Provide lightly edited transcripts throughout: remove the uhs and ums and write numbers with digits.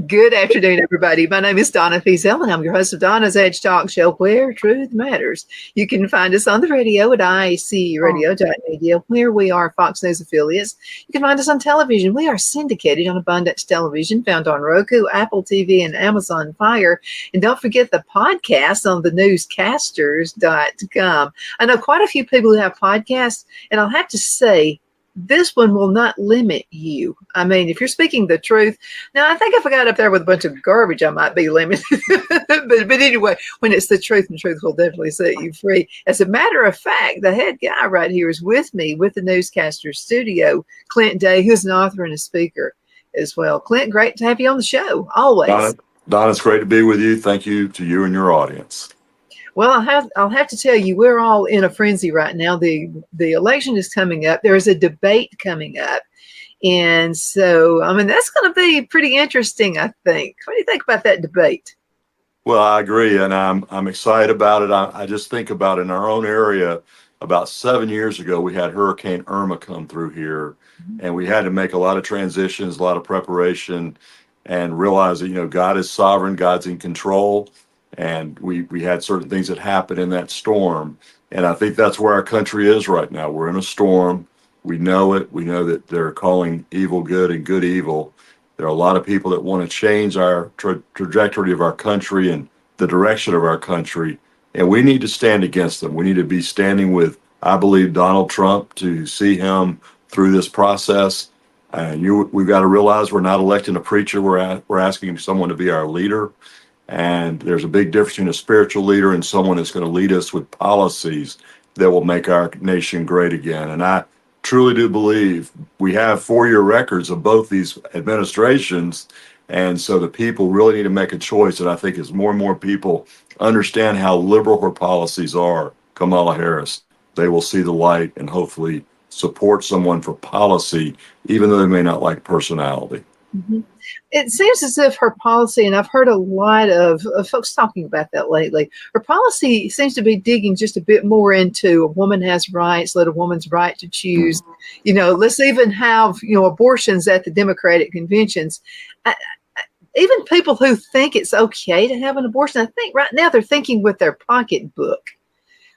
Good afternoon, everybody. My name is Donna Fiesel, and I'm your host of Donna's Edge Talk Show, where truth matters. You can find us on the radio at iacradio.media, where we are Fox News affiliates. You can find us on television. We are syndicated on Abundance Television, found on Roku, Apple TV, and Amazon Fire. And don't forget the podcast on the newscasters.com. I know quite a few people who have podcasts, and I'll have to say, this one will not limit you. I mean, if you're speaking the truth, now I think if I got up there with a bunch of garbage, I might be limited. but anyway, when it's the truth, and truth will definitely set you free. As a matter of fact, the head guy right here is with me with the Newscasters studio, Clint Day, who's an author and a speaker as well. Clint, great to have you on the show, always. Donna, it's great to be with you. Thank you to you and your audience. Well, I'll have to tell you, we're all in a frenzy right now. The election is coming up. There is a debate coming up. And so, I mean, that's going to be pretty interesting, I think. What do you think about that debate? Well, I agree, and I'm excited about it. I just think about in our own area, about 7 years ago, we had Hurricane Irma come through here, and we had to make a lot of transitions, a lot of preparation, and realize that, God is sovereign, God's in control. And we had certain things that happened in that storm. And I think that's where our country is right now. We're in a storm. We know it. We know that they're calling evil good and good evil. There are a lot of people that want to change our trajectory of our country and the direction of our country. And we need to stand against them. We need to be standing with, I believe, Donald Trump to see him through this process. And we've got to realize we're not electing a preacher. We're asking someone to be our leader. And there's a big difference between a spiritual leader and someone that's going to lead us with policies that will make our nation great again. And I truly do believe we have 4-year records of both these administrations. And so the people really need to make a choice. And I think as more and more people understand how liberal her policies are, Kamala Harris, they will see the light and hopefully support someone for policy, even though they may not like personality. Mm-hmm. It seems as if her policy, and I've heard a lot of folks talking about that lately, her policy seems to be digging just a bit more into a woman has rights, let a woman's right to choose. Let's even have, abortions at the Democratic conventions. Even people who think it's okay to have an abortion, I think right now they're thinking with their pocketbook.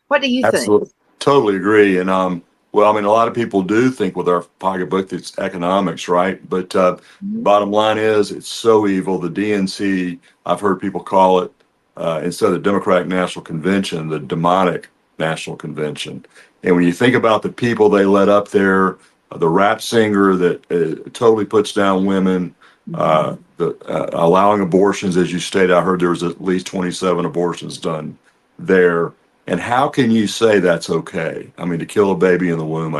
What do you Absolutely. think? Totally agree. And well, I mean, a lot of people do think with our pocketbook it's economics, right? But bottom line is it's so evil. The DNC, I've heard people call it, instead of the Democratic National Convention, the demonic National Convention. And when you think about the people they let up there, the rap singer that totally puts down women, allowing abortions, as you stated, I heard there was at least 27 abortions done there. And how can you say that's okay? I mean, to kill a baby in the womb,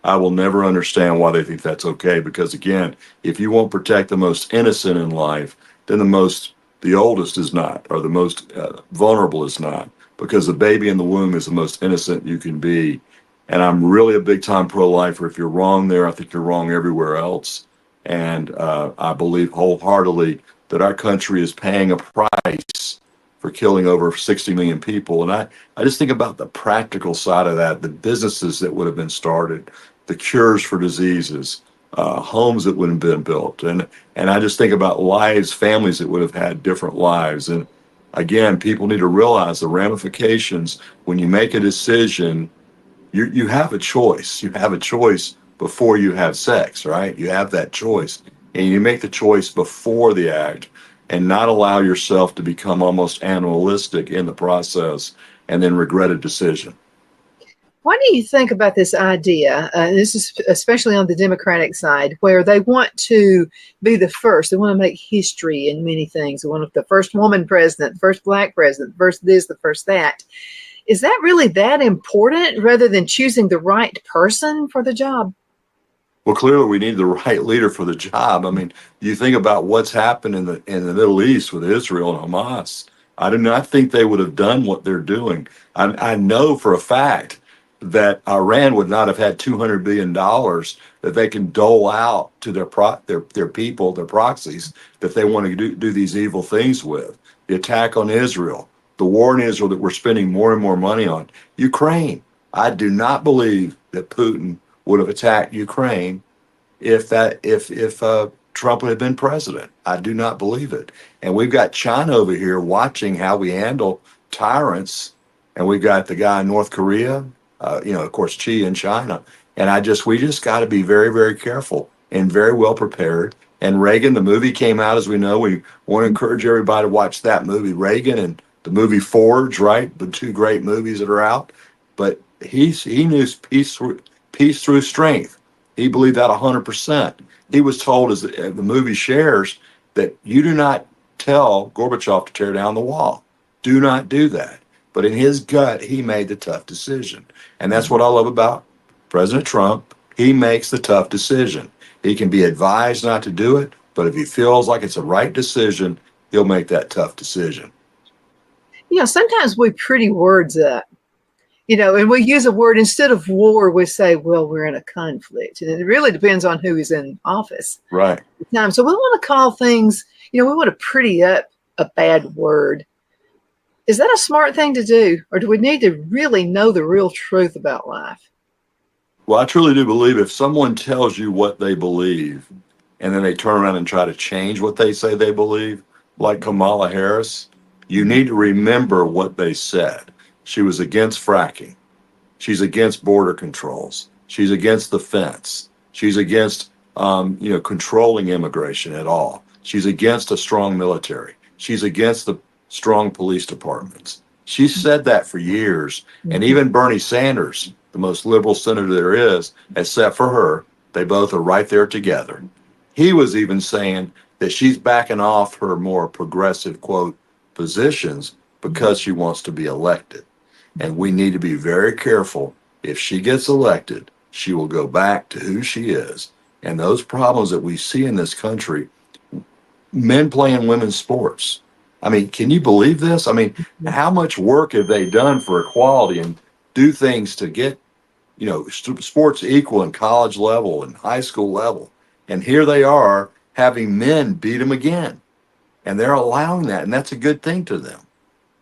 I will never understand why they think that's okay. Because again, if you won't protect the most innocent in life, then the oldest is not, or the most vulnerable is not, because the baby in the womb is the most innocent you can be. And I'm really a big time pro-lifer. If you're wrong there, I think you're wrong everywhere else. And I believe wholeheartedly that our country is paying a price for killing over 60 million people. And I just think about the practical side of that, the businesses that would have been started, the cures for diseases, homes that would have been built. And I just think about lives, families that would have had different lives. And again, people need to realize the ramifications. When you make a decision, you have a choice. You have a choice before you have sex, right? You have that choice. And you make the choice before the act, and not allow yourself to become almost animalistic in the process and then regret a decision. What do you think about this idea? This is especially on the Democratic side, where they want to be the first. They want to make history in many things. They want the first woman president, the first black president, the first this, the first that. Is that really that important rather than choosing the right person for the job? Well, clearly we need the right leader for the job. I mean, you think about what's happened in the Middle East with Israel and Hamas. I do not think they would have done what they're doing. I know for a fact that Iran would not have had $200 billion that they can dole out to their people, their proxies, that they want to do these evil things with. The attack on Israel, the war in Israel that we're spending more and more money on. Ukraine. I do not believe that Putin would have attacked Ukraine if Trump would have been president. I do not believe it. And we've got China over here watching how we handle tyrants. And we've got the guy in North Korea, of course, Xi in China. And we just got to be very, very careful and very well prepared. And Reagan, the movie came out, as we know. We want to encourage everybody to watch that movie, Reagan, and the movie Forge, right? The two great movies that are out. But he knew peace through strength. He believed that 100%. He was told, as the movie shares, that you do not tell Gorbachev to tear down the wall. Do not do that. But in his gut, he made the tough decision. And that's what I love about President Trump. He makes the tough decision. He can be advised not to do it, but if he feels like it's a right decision, he'll make that tough decision. Sometimes we pretty words up, and we use a word instead of war. We say, well, we're in a conflict. And it really depends on who is in office. Right. So we want to call things, we want to pretty up a bad word. Is that a smart thing to do? Or do we need to really know the real truth about life? Well, I truly do believe if someone tells you what they believe and then they turn around and try to change what they say they believe, like Kamala Harris, you need to remember what they said. She was against fracking. She's against border controls. She's against the fence. She's against, controlling immigration at all. She's against a strong military. She's against the strong police departments. She said that for years. And even Bernie Sanders, the most liberal senator there is, except for her, they both are right there together. He was even saying that she's backing off her more progressive, quote, positions because she wants to be elected. And we need to be very careful. If she gets elected, she will go back to who she is. And those problems that we see in this country, men playing women's sports. I mean, can you believe this? I mean, how much work have they done for equality and do things to get, sports equal in college level and high school level? And here they are having men beat them again. And they're allowing that. And that's a good thing to them.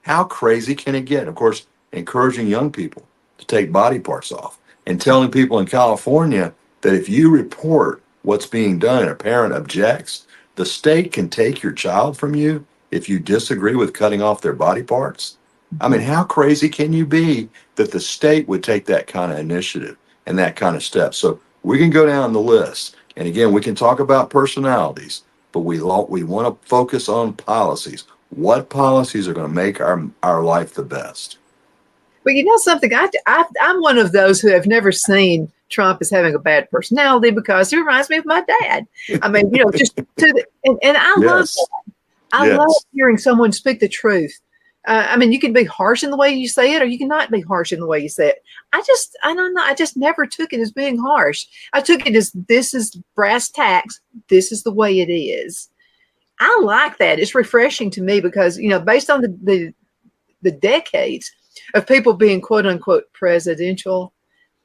How crazy can it get? Of course, encouraging young people to take body parts off and telling people in California that if you report what's being done and a parent objects, the state can take your child from you if you disagree with cutting off their body parts. I mean, how crazy can you be that the state would take that kind of initiative and that kind of step? So we can go down the list. And again, we can talk about personalities, but we want to focus on policies. What policies are going to make our life the best? But something, I'm one of those who have never seen Trump as having a bad personality because he reminds me of my dad. I mean, just and I love that. I love hearing someone speak the truth. I mean, you can be harsh in the way you say it, or you cannot be harsh in the way you say it. I don't know. I just never took it as being harsh. I took it as this is brass tacks. This is the way it is. I like that. It's refreshing to me because, based on the decades of people being quote unquote presidential,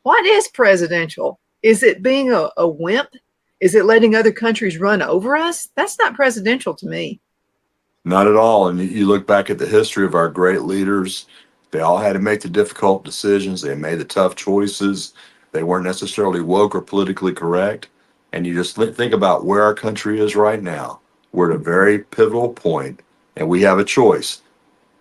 what is presidential? Is it being a wimp? Is it letting other countries run over us? That's not presidential to me. Not at all. And you look back at the history of our great leaders, they all had to make the difficult decisions. They made the tough choices. They weren't necessarily woke or politically correct. And you just think about where our country is right now. We're at a very pivotal point, and we have a choice.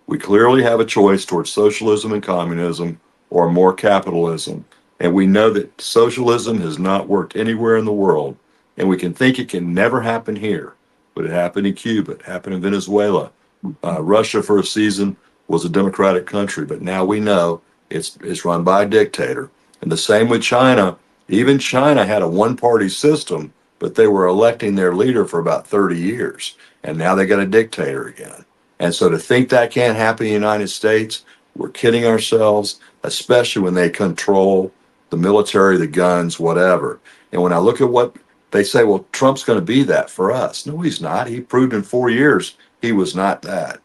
We clearly have a choice towards socialism and communism or more capitalism. And we know that socialism has not worked anywhere in the world. And we can think it can never happen here. But it happened in Cuba, it happened in Venezuela. Russia for a season was a democratic country, but now we know it's run by a dictator. And the same with China. Even China had a one-party system, but they were electing their leader for about 30 years. And now they got a dictator again. And so to think that can't happen in the United States, we're kidding ourselves, especially when they control the military, the guns, whatever. And when I look at what they say, well, Trump's going to be that for us. No, he's not. He proved in 4 years he was not that.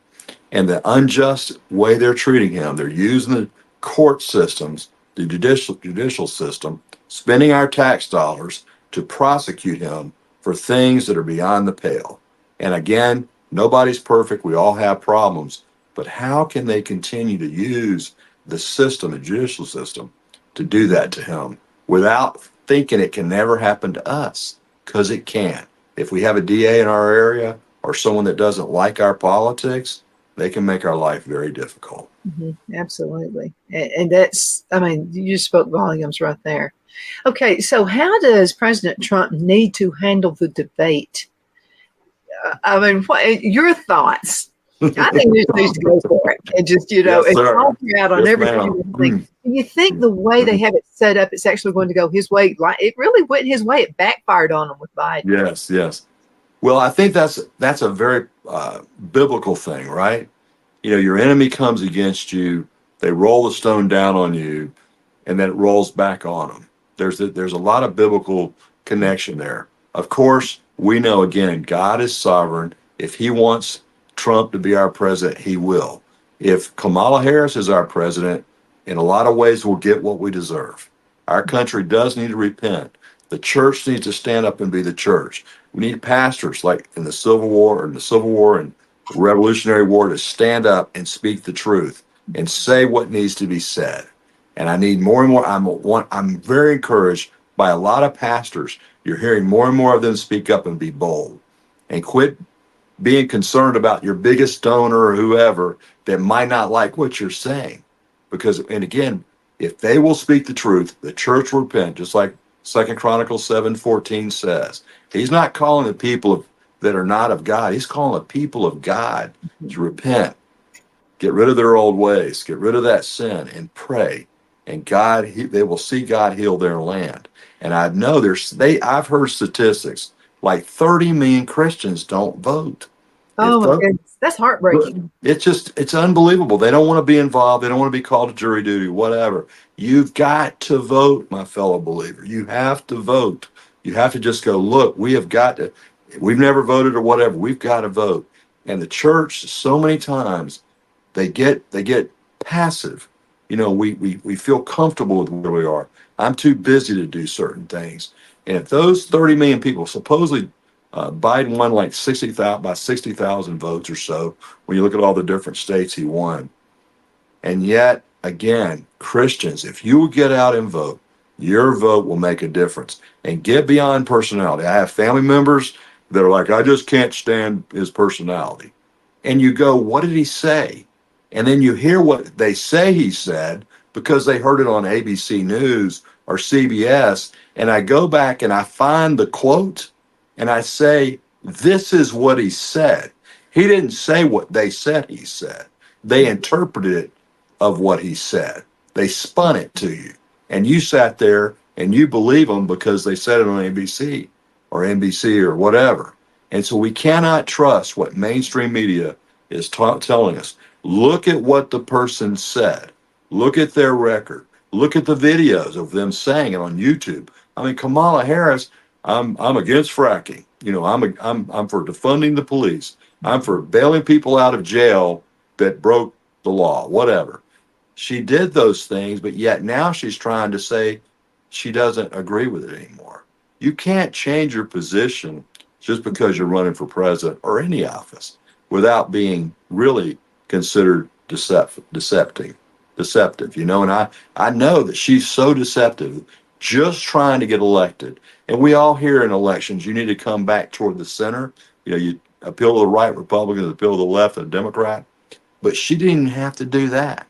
And the unjust way they're treating him, they're using the court systems, the judicial system, spending our tax dollars to prosecute him for things that are beyond the pale. And again, nobody's perfect. We all have problems. But how can they continue to use the system, the judicial system, to do that to him without thinking it can never happen to us? Because it can. if we have a DA in our area or someone that doesn't like our politics, they can make our life very difficult. Absolutely. And that's, I mean, you just spoke volumes right there. Okay, so how does President Trump need to handle the debate? I mean, what your thoughts? I think he needs to go for it and just, Yes, and sir. talk you out on Yes, everything. ma'am. Do you think the way they have it set up, it's actually going to go his way? Like it really went his way. It backfired on him with Biden. Yes, yes. Well, I think that's a very biblical thing, right? Your enemy comes against you, they roll the stone down on you, and then it rolls back on them. There's a lot of biblical connection there. Of course, we know again, God is sovereign. If He wants Trump to be our president, He will. If Kamala Harris is our president, in a lot of ways, we'll get what we deserve. Our country does need to repent. The church needs to stand up and be the church. We need pastors like in the Civil War and the Revolutionary War to stand up and speak the truth and say what needs to be said. And I need more and more. I'm very encouraged by a lot of pastors. You're hearing more and more of them speak up and be bold and quit being concerned about your biggest donor or whoever that might not like what you're saying. Because, and again, if they will speak the truth, the church will repent, just like 2 Chronicles 7:14 says. He's not calling the people that are not of God. He's calling the people of God to repent, get rid of their old ways, get rid of that sin, and pray. And they will see God heal their land. And I know I've heard statistics like 30 million Christians don't vote. Oh my goodness, that's heartbreaking. It's unbelievable. They don't want to be involved. They don't want to be called to jury duty, whatever. You've got to vote, my fellow believer. You have to vote. You have to just go, look, we've never voted or whatever. We've got to vote. And the church, so many times, they get passive. We feel comfortable with where we are. I'm too busy to do certain things. And if those 30 million people, supposedly Biden won like 60,000 votes or so, when you look at all the different states he won. And yet, again, Christians, if you will get out and vote, your vote will make a difference. And get beyond personality. I have family members that are like, I just can't stand his personality. And you go, what did he say? And then you hear what they say he said because they heard it on ABC News or CBS. And I go back and I find the quote and I say, this is what he said. He didn't say what they said he said. They interpreted it of what he said. They spun it to you. And you sat there and you believe them because they said it on ABC or NBC or whatever. And so we cannot trust what mainstream media is telling us. Look at what the person said. Look at their record. Look at the videos of them saying it on YouTube. I mean, Kamala Harris, I'm against fracking. I'm for defunding the police. I'm for bailing people out of jail that broke the law, whatever. She did those things, but yet now she's trying to say she doesn't agree with it anymore. You can't change your position just because you're running for president or any office without being really considered deceptive. And I know that she's so deceptive, just trying to get elected. And we all hear in elections, you need to come back toward the center. You appeal to the right Republicans, appeal to the left, a Democrat. But she didn't have to do that.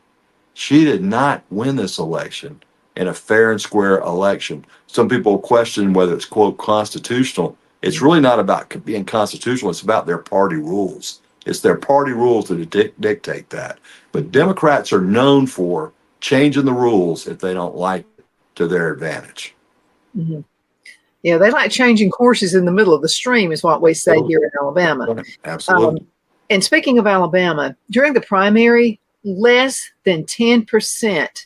She did not win this election in a fair and square election. Some people question whether it's, quote, constitutional. It's really not about being constitutional. It's about their party rules. It's their party rules that dictate that. But Democrats are known for changing the rules if they don't like it to their advantage. Mm-hmm. Yeah, they like changing courses in the middle of the stream is what we say here in Alabama. Absolutely. And speaking of Alabama, during the primary, less than 10%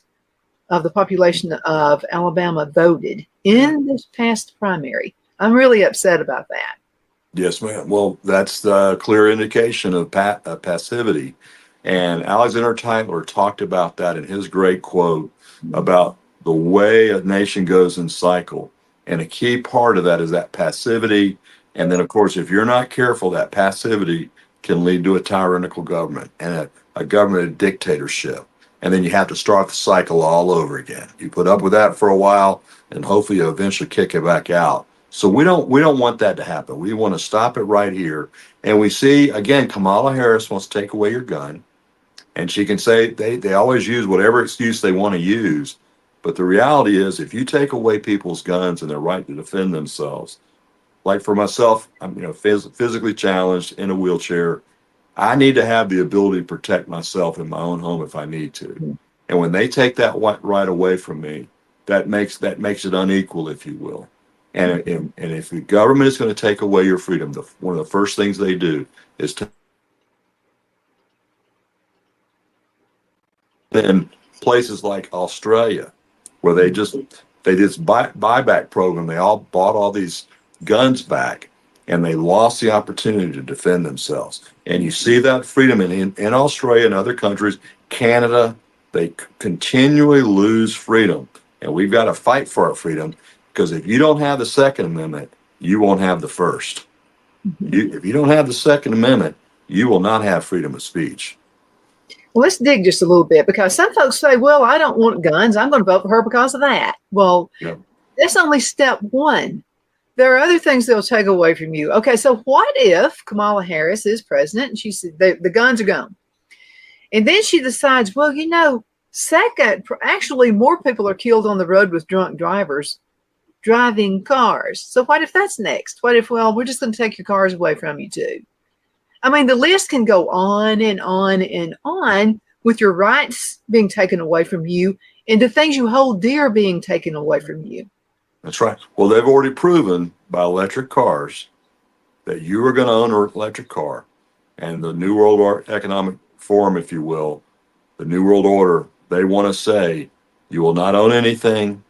of the population of Alabama voted in this past primary. I'm really upset about that. Yes, ma'am. Well, that's the clear indication of passivity. And Alexander Tytler talked about that in his great quote about the way a nation goes in cycle. And a key part of that is that passivity. And then, of course, if you're not careful, that passivity can lead to a tyrannical government and a government of dictatorship. And then you have to start the cycle all over again. You put up with that for a while, and hopefully you eventually kick it back out. So we don't want that to happen. We want to stop it right here. And we see again, Kamala Harris wants to take away your gun, and she can say they always use whatever excuse they want to use. But the reality is, if you take away people's guns and their right to defend themselves, like for myself, I'm physically challenged in a wheelchair. I need to have the ability to protect myself in my own home if I need to. And when they take that right away from me, that makes it unequal, if you will. And if the government is going to take away your freedom, one of the first things they do is to in places like Australia, where they did buyback program. They all bought all these guns back, and they lost the opportunity to defend themselves. And you see that freedom in Australia and other countries, Canada. They continually lose freedom, and we've got to fight for our freedom, because if you don't have the Second Amendment, you won't have the First. If you don't have the Second Amendment, you will not have freedom of speech. Well, let's dig just a little bit, because some folks say, well, I don't want guns. I'm going to vote for her because of that. Well, that's only step one. There are other things they'll take away from you. Okay, so what if Kamala Harris is president and she said the guns are gone? And then she decides, well, actually more people are killed on the road with drunk drivers driving cars. So what if that's next? What if, well, we're just going to take your cars away from you too? I mean, the list can go on and on and on, with your rights being taken away from you and the things you hold dear being taken away from you. That's right. Well, they've already proven by electric cars that you are going to own an electric car. And the New World Economic Forum, if you will, the New World Order, they want to say you will not own anything,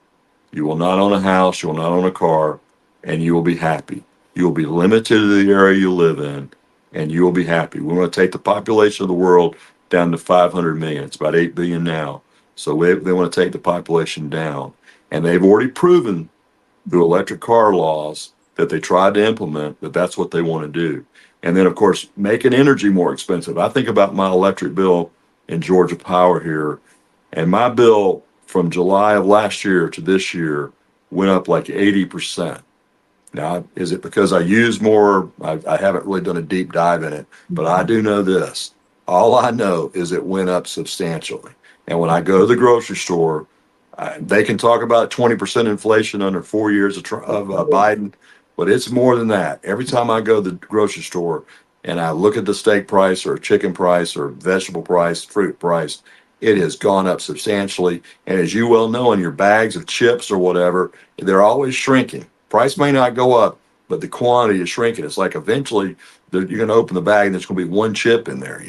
you will not own a house, you will not own a car, and you will be happy. You will be limited to the area you live in, and you will be happy. We want to take the population of the world down to 500 million. It's about 8 billion now. So they want to take the population down. And they've already proven through electric car laws that they tried to implement that that's what they want to do. And then, of course, making energy more expensive. I think about my electric bill in Georgia Power here, and my bill from July of last year to this year went up like 80%. Now, is it because I use more? I haven't really done a deep dive in it, but I do know this. All I know is it went up substantially. And when I go to the grocery store, they can talk about 20% inflation under 4 years of Biden, but it's more than that. Every time I go to the grocery store and I look at the steak price or chicken price or vegetable price, fruit price, it has gone up substantially. And as you well know, in your bags of chips or whatever, they're always shrinking. Price may not go up, but the quantity is shrinking. It's like eventually you're going to open the bag and there's going to be one chip in there,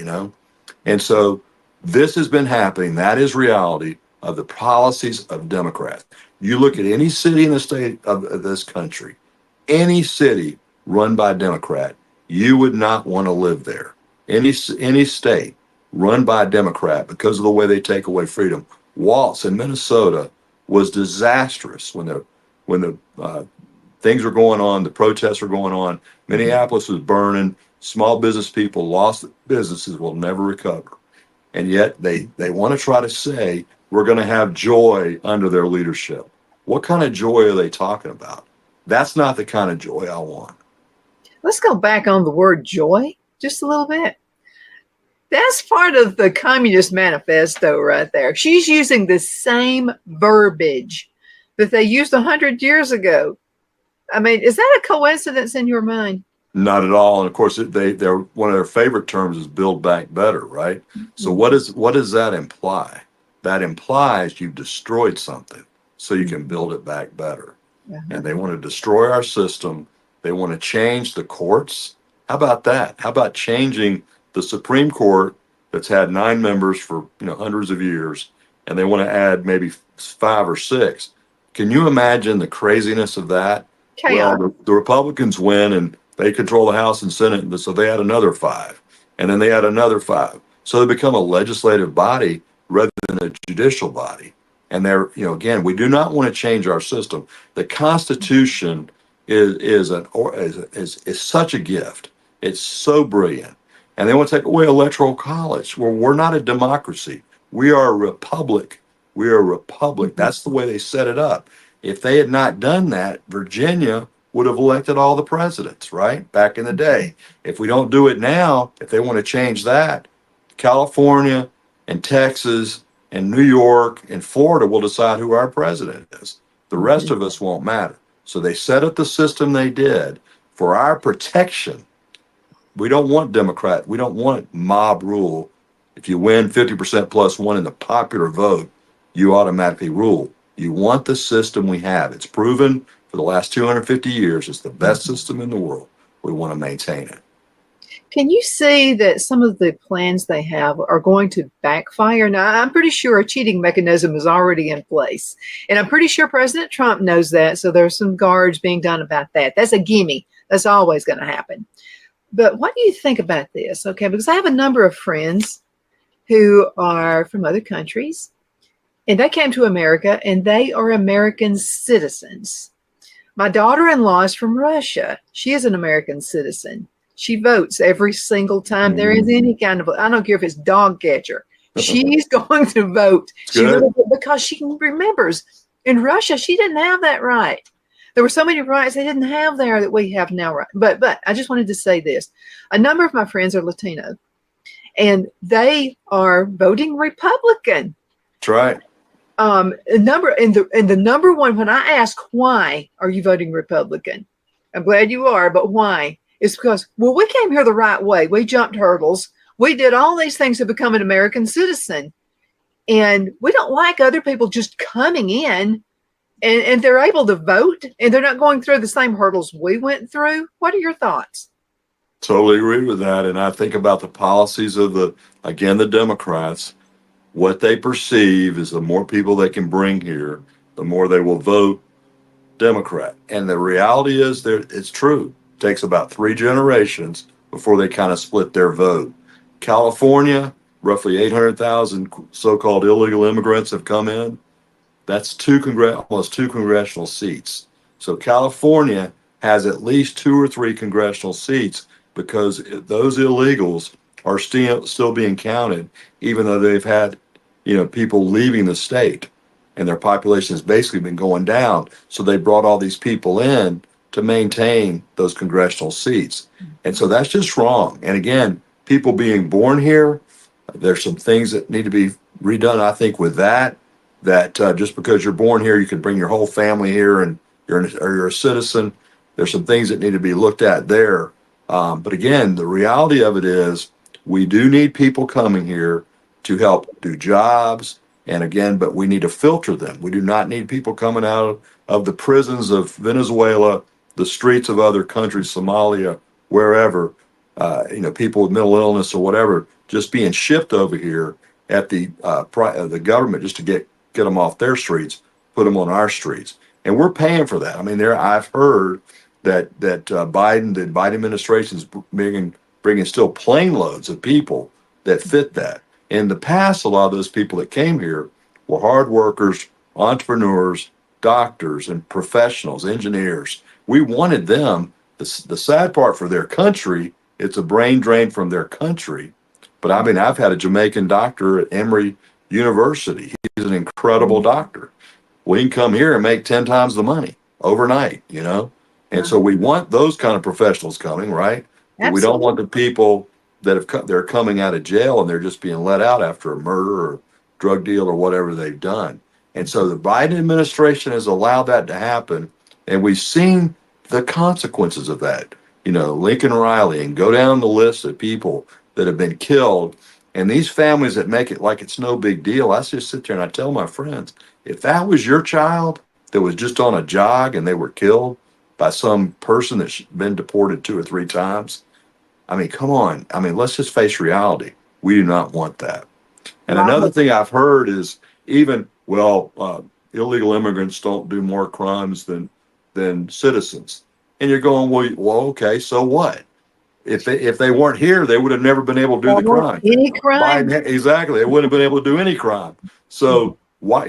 And so this has been happening. That is reality of the policies of Democrats. You look at any city in the state of this country, any city run by a Democrat, you would not want to live there. Any state run by a Democrat, because of the way they take away freedom. Waltz in Minnesota was disastrous when the things were going on, the protests were going on. Minneapolis was burning. Small business people lost businesses, will never recover. And yet they want to try to say we're going to have joy under their leadership. What kind of joy are they talking about? That's not the kind of joy I want. Let's go back on the word joy just a little bit. That's part of the Communist Manifesto right there. She's using the same verbiage that they used 100 years ago. I mean, is that a coincidence in your mind? Not at all. And of course, they're one of their favorite terms is build back better, right? So what does that imply? That implies you've destroyed something so you can build it back better. And they want to destroy our system. They want to change the courts. How about that? How about changing the Supreme Court that's had 9 members for hundreds of years, and they want to add maybe 5 or 6? Can you imagine the craziness of that? Chaos. Well, the Republicans win and they control the House and Senate, so they add another 5, and then they add another 5. So they become a legislative body rather than a judicial body. And they're, again, we do not want to change our system. The Constitution is such a gift. It's so brilliant. And they want to take away electoral college. Well, we're not a democracy. We are a republic. We are a republic. That's the way they set it up. If they had not done that, Virginia would have elected all the presidents, right? Back in the day. If we don't do it now, if they want to change that, California and Texas and New York and Florida will decide who our president is. The rest of us won't matter. So they set up the system they did for our protection. We don't want Democrat. We don't want mob rule. If you win 50% plus one in the popular vote, you automatically rule. You want the system we have. It's proven for the last 250 years. It's the best system in the world. We want to maintain it. Can you see that some of the plans they have are going to backfire? Now, I'm pretty sure a cheating mechanism is already in place. And I'm pretty sure President Trump knows that. So there's some guards being done about that. That's a gimme. That's always going to happen. But what do you think about this? Okay, because I have a number of friends who are from other countries, and they came to America, and they are American citizens. My daughter-in-law is from Russia. She is an American citizen. She votes every single time there is any kind of, I don't care if it's dog catcher. She's going to vote. She really, because she remembers in Russia, she didn't have that right. There were so many rights they didn't have there that we have now. Right. But I just wanted to say this. A number of my friends are Latino, and they are voting Republican. That's right. The number one, when I ask, why are you voting Republican? I'm glad you are, but why? It's because, well, we came here the right way. We jumped hurdles. We did all these things to become an American citizen. And we don't like other people just coming in and they're able to vote and they're not going through the same hurdles we went through. What are your thoughts? Totally agree with that. And I think about the policies of the Democrats. What they perceive is the more people they can bring here, the more they will vote Democrat. And the reality is it's true. It takes about 3 generations before they kind of split their vote. California, roughly 800,000 so-called illegal immigrants have come in. That's almost 2 congressional seats. So California has at least 2 or 3 congressional seats because those illegals are still being counted, even though they've had, people leaving the state, and their population has basically been going down. So they brought all these people in to maintain those congressional seats. And so that's just wrong. And again, people being born here, there's some things that need to be redone, I think, with that just because you're born here, you can bring your whole family here and you're a citizen. There's some things that need to be looked at there. But again, the reality of it is we do need people coming here to help do jobs. And again, but we need to filter them. We do not need people coming out of the prisons of Venezuela, the streets of other countries, Somalia, wherever, people with mental illness or whatever, just being shipped over here at the government just to get them off their streets, put them on our streets. And we're paying for that. I mean, I've heard that the Biden administration is bringing still plane loads of people that fit that. In the past, a lot of those people that came here were hard workers, entrepreneurs, doctors, and professionals, engineers. We wanted them. The sad part for their country, it's a brain drain from their country. But I mean, I've had a Jamaican doctor at Emory University. He's an incredible doctor. We can come here and make 10 times the money overnight, And so we want those kind of professionals coming, right? But we don't want the people that they're coming out of jail and they're just being let out after a murder or drug deal or whatever they've done. And so the Biden administration has allowed that to happen. And we've seen the consequences of that. Lincoln Riley, and go down the list of people that have been killed. And these families that make it like it's no big deal, I just sit there and I tell my friends, if that was your child that was just on a jog and they were killed by some person that's been deported 2 or 3 times, I mean, come on. I mean, let's just face reality. We do not want that. And another thing I've heard is illegal immigrants don't do more crimes than citizens. And you're going, well, okay, so what? If they weren't here, they would have never been able to do the crime. Any crime? Exactly. They wouldn't have been able to do any crime. So why,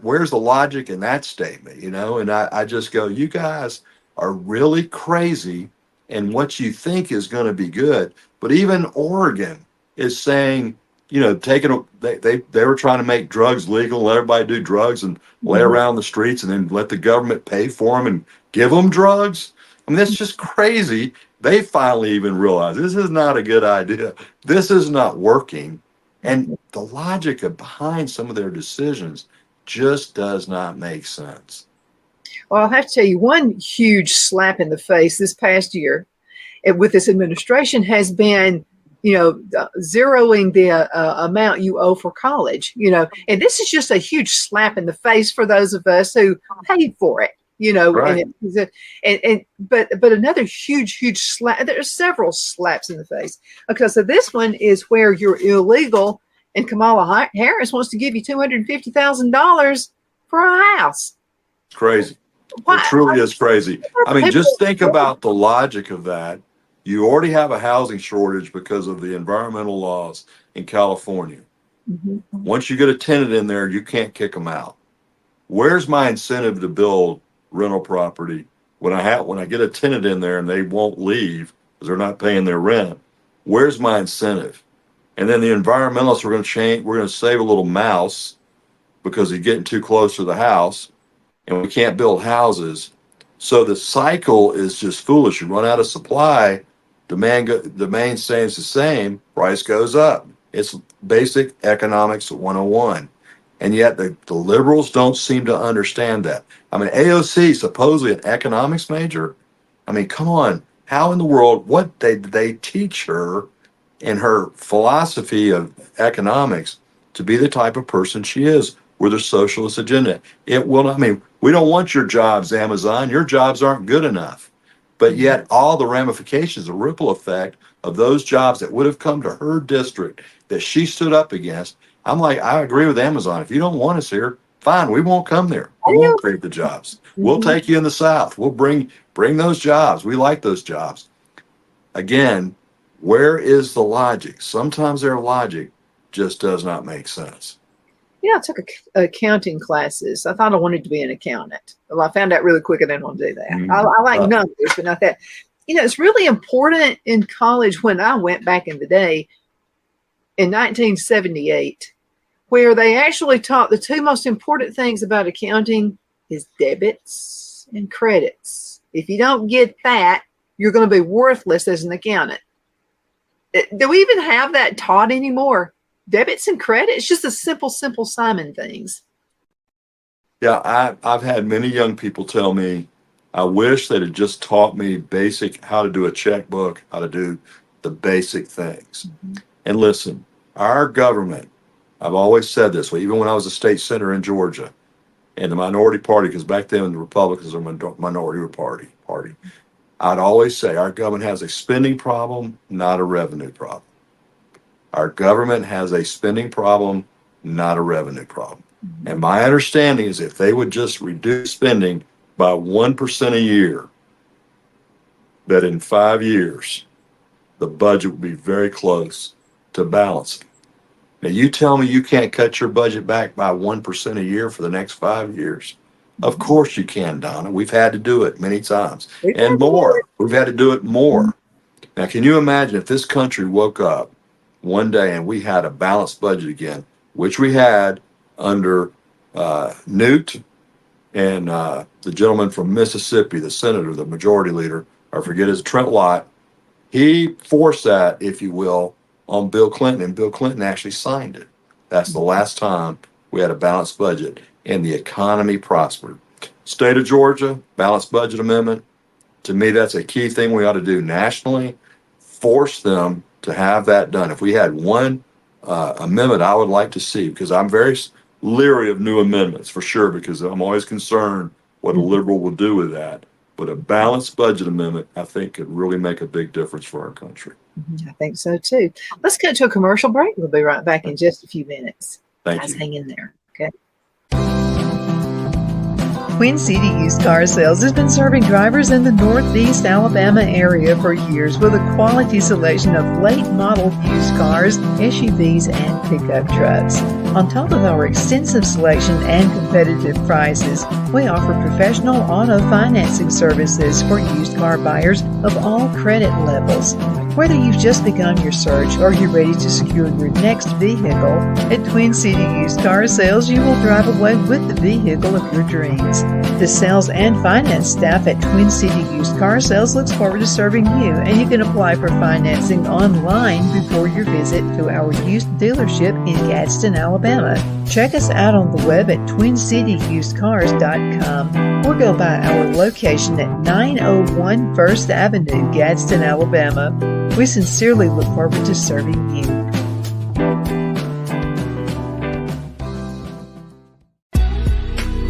where's the logic in that statement, And I just go, you guys are really crazy in what you think is going to be good. But even Oregon is saying, they were trying to make drugs legal, let everybody do drugs and lay around the streets and then let the government pay for them and give them drugs. I mean, that's just crazy. They finally even realize this is not a good idea. This is not working. And the logic behind some of their decisions just does not make sense. Well, I'll have to tell you, one huge slap in the face this past year with this administration has been, zeroing the amount you owe for college, and this is just a huge slap in the face for those of us who paid for it, Right. but another huge slap. There are several slaps in the face. Okay, so this one is where you're illegal and Kamala Harris wants to give you $250,000 for a house. It's crazy. Why? It truly is crazy. I mean, just think about the logic of that. You already have a housing shortage because of the environmental laws in California. Mm-hmm. Once you get a tenant in there, you can't kick them out. Where's my incentive to build rental property when I get a tenant in there and they won't leave because they're not paying their rent? Where's my incentive? And then the environmentalists are going to change. We're going to save a little mouse because he's getting too close to the house, and we can't build houses. So the cycle is just foolish. You run out of supply, demand stays the same, price goes up. It's basic economics 101. And yet the liberals don't seem to understand that. I mean, AOC, supposedly an economics major. I mean, come on. How in the world, what did they teach her in her philosophy of economics to be the type of person she is with her socialist agenda? It will not, I mean, we don't want your jobs, Amazon. Your jobs aren't good enough. But yet all the ramifications, the ripple effect of those jobs that would have come to her district that she stood up against. I'm like, I agree with Amazon. If you don't want us here, fine, we won't come there. We won't create the jobs. We'll take you in the South. We'll bring those jobs. We like those jobs. Again, where is the logic? Sometimes their logic just does not make sense. I took accounting classes. I thought I wanted to be an accountant. Well, I found out really quick I didn't want to do that. Mm-hmm. I like numbers, but not that. It's really important in college when I went back in the day in 1978, where they actually taught the two most important things about accounting is debits and credits. If you don't get that, you're going to be worthless as an accountant. Do we even have that taught anymore? Debits and credits, just the simple Simon things. Yeah, I've had many young people tell me, I wish they'd have just taught me how to do a checkbook, how to do the basic things. Mm-hmm. And listen, our government, I've always said this, even when I was a state senator in Georgia, and the minority party, because back then the Republicans were a minority party, I'd always say our government has a spending problem, not a revenue problem. Our government has a spending problem, not a revenue problem. Mm-hmm. And my understanding is if they would just reduce spending by 1% a year, that in 5 years, the budget would be very close to balancing. Now, you tell me you can't cut your budget back by 1% a year for the next 5 years. Of course you can, Donna. We've had to do it many times and more. We've had to do it more. Now, can you imagine if this country woke up one day and we had a balanced budget again, which we had under Newt and the gentleman from Mississippi, the senator, the majority leader, I forget his, Trent Lott. He forced that, if you will, on Bill Clinton, and Bill Clinton actually signed it. That's the last time we had a balanced budget and the economy prospered. State of Georgia, balanced budget amendment. To me, that's a key thing we ought to do nationally. Force them to have that done. If we had one amendment I would like to see, because I'm very leery of new amendments for sure, because I'm always concerned what a liberal will do with that. But a balanced budget amendment, I think, could really make a big difference for our country. I think so, too. Let's go to a commercial break. We'll be right back in just a few minutes. Thank you. Hang in there. Okay. Queen City Used Car Sales has been serving drivers in the Northeast Alabama area for years with a quality selection of late model used cars, SUVs, and pickup trucks. On top of our extensive selection and competitive prices, we offer professional auto financing services for used car buyers of all credit levels. Whether you've just begun your search or you're ready to secure your next vehicle, at Twin City Used Car Sales, you will drive away with the vehicle of your dreams. The sales and finance staff at Twin City Used Car Sales looks forward to serving you, and you can apply for financing online before your visit to our used dealership in Gadsden, Alabama. Check us out on the web at twincityusedcars.com or go by our location at 901 First Avenue, Gadsden, Alabama. We sincerely look forward to serving you.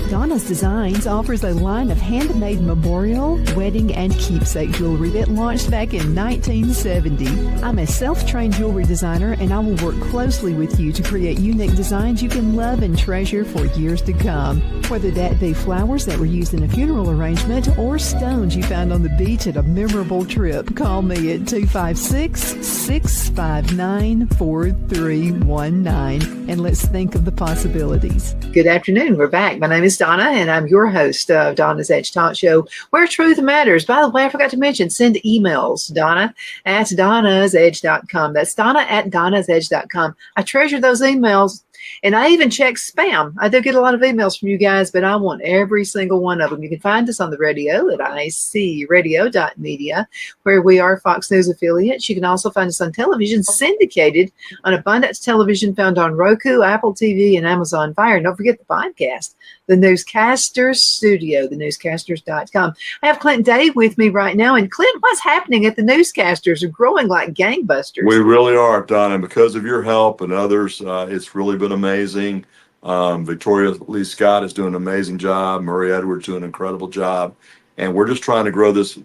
Donna's Designs offers a line of handmade memorial, wedding, and keepsake jewelry that launched back in 1970. I'm a self-trained jewelry designer, and I will work closely with you to create unique designs you can love and treasure for years to come. Whether that be flowers that were used in a funeral arrangement or stones you found on the beach at a memorable trip, call me at 256-659-4319, and let's think of the possibilities. Good afternoon. We're back. My name is Donna, and I'm your host of Donna's Edge Talk Show, where truth matters. By the way, I forgot to mention, send emails, Donna at donnasedge.com. That's Donna at donnasedge.com. I treasure those emails, and I even check spam. I do get a lot of emails from you guys, but I want every single one of them. You can find us on the radio at icradio.media, where we are Fox News affiliates. You can also find us on television, syndicated on Abundance Television, found on Roku, Apple TV, and Amazon Fire. And don't forget the podcast, the Newscasters Studio, the newscasters.com. I have Clint Day with me right now. And Clint, what's happening at the Newscasters? Are growing like gangbusters. We really are, Donna. And because of your help and others, it's really been amazing. Victoria Lee Scott is doing an amazing job. Murray Edwards doing an incredible job. And we're just trying to grow this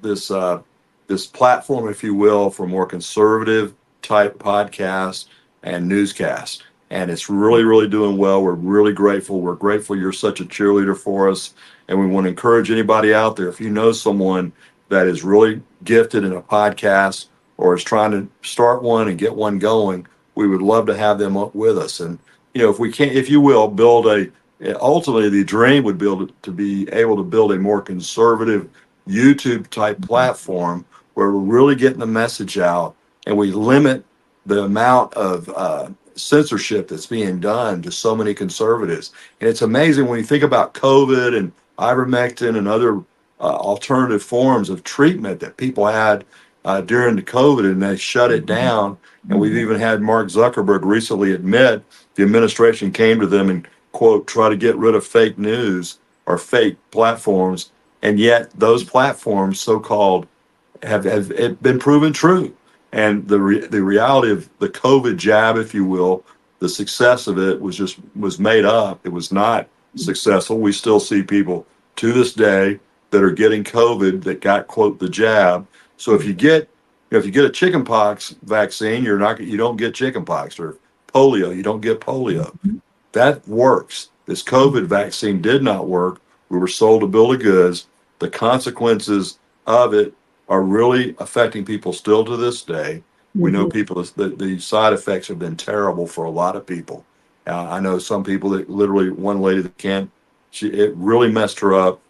platform, if you will, for more conservative type podcasts and newscasts. And it's really, really doing well. We're really grateful. We're grateful you're such a cheerleader for us. And we want to encourage anybody out there, if you know someone that is really gifted in a podcast or is trying to start one and get one going, we would love to have them up with us. And, if we can, if you will, ultimately the dream would to be able to build a more conservative YouTube type platform where we're really getting the message out, and we limit the amount of censorship that's being done to so many conservatives. And it's amazing when you think about COVID and ivermectin and other alternative forms of treatment that people had during the COVID, and they shut it down. And we've even had Mark Zuckerberg recently admit the administration came to them and, quote, try to get rid of fake news or fake platforms. And yet those platforms, so-called, have been proven true. And the reality of the COVID jab, if you will, the success of it was made up. It was not successful. We still see people to this day that are getting COVID that got, quote, the jab. So if you get a chickenpox vaccine, you don't get chickenpox, or polio, you don't get polio. That works. This COVID vaccine did not work. We were sold a bill of goods. The consequences of it are really affecting people still to this day. We know people, the side effects have been terrible for a lot of people. I know some people that literally, one lady that it really messed her up,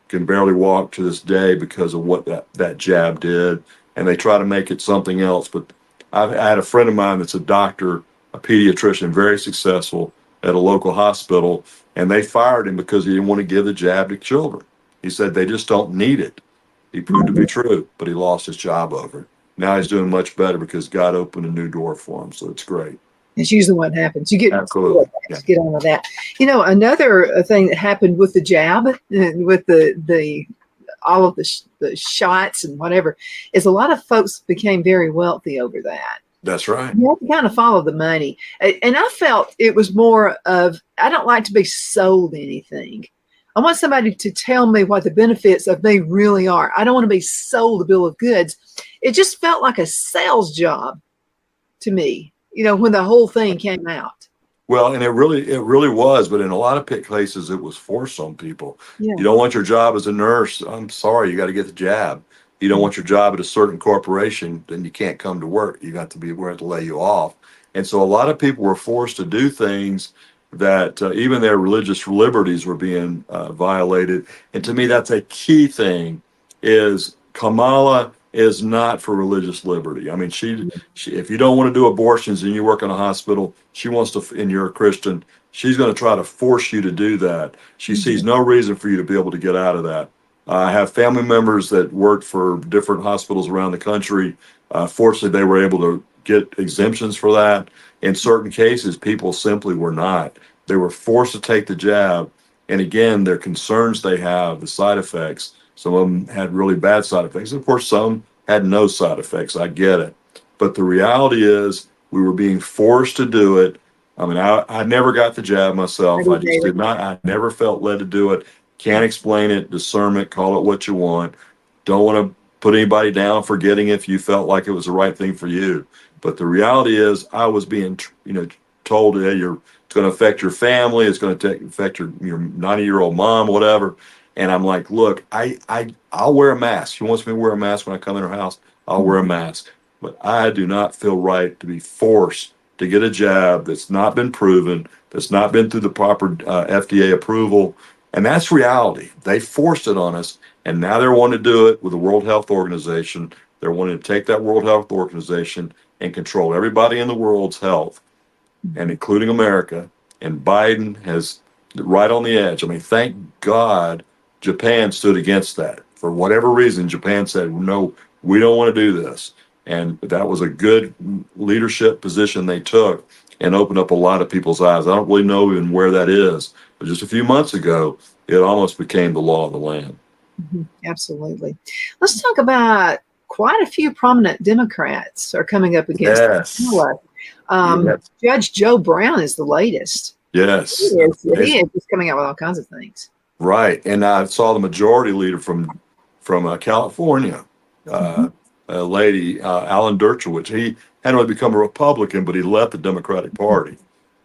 can barely walk to this day because of what that jab did. And they try to make it something else. But I had a friend of mine that's a doctor, a pediatrician, very successful at a local hospital, and they fired him because he didn't want to give the jab to children. He said they just don't need it. He proved to be true, but he lost his job over it. Now he's doing much better because God opened a new door for him. So it's great. It's usually what happens. You get Absolutely. get on with that. Another thing that happened with the jab, with the all of the shots and whatever, is a lot of folks became very wealthy over that. That's right. You have to kind of follow the money. And I felt it was more of, I don't like to be sold anything. I want somebody to tell me what the benefits of me really are. I don't want to be sold a bill of goods. It just felt like a sales job to me, when the whole thing came out. Well, and it really was, but in a lot of places it was forced on people. Yeah. You don't want your job as a nurse, I'm sorry, you got to get the jab. You don't want your job at a certain corporation, then you can't come to work. We're going to lay you off. And so a lot of people were forced to do things that even their religious liberties were being violated. And to me, that's a key thing, is Kamala is not for religious liberty. I mean, she if you don't want to do abortions and you work in a hospital, she wants to, and you're a Christian, she's going to try to force you to do that. She sees no reason for you to be able to get out of that. I have family members that worked for different hospitals around the country. Fortunately, they were able to get exemptions for that. In certain cases, people simply were not. They were forced to take the jab. And again, their concerns they have, the side effects, some of them had really bad side effects. Of course, some had no side effects. I get it. But the reality is we were being forced to do it. I mean, I never got the jab myself. I just did not. I never felt led to do it. Can't explain it, discernment, call it what you want. Don't want to put anybody down for getting it if you felt like it was the right thing for you. But the reality is I was being, told, hey, it's going to affect your family. It's going to affect your 90-year-old mom, whatever. And I'm like, look, I'll wear a mask. She wants me to wear a mask when I come in her house. I'll wear a mask. But I do not feel right to be forced to get a jab that's not been proven, that's not been through the proper FDA approval. And that's reality. They forced it on us. And now they're wanting to do it with the World Health Organization. They're wanting to take that World Health Organization and control everybody in the world's health, and including America. And Biden has right on the edge. I mean, thank God Japan stood against that. For whatever reason, Japan said, no, we don't want to do this. And that was a good leadership position they took and opened up a lot of people's eyes. I don't really know even where that is, but just a few months ago, it almost became the law of the land. Absolutely. Let's talk about quite a few prominent Democrats are coming up against Judge Joe Brown is the latest. Yes. He is just coming out with all kinds of things. Right. And I saw the majority leader from California, a lady, Alan Dershowitz. He hadn't really become a Republican, but he left the Democratic Party,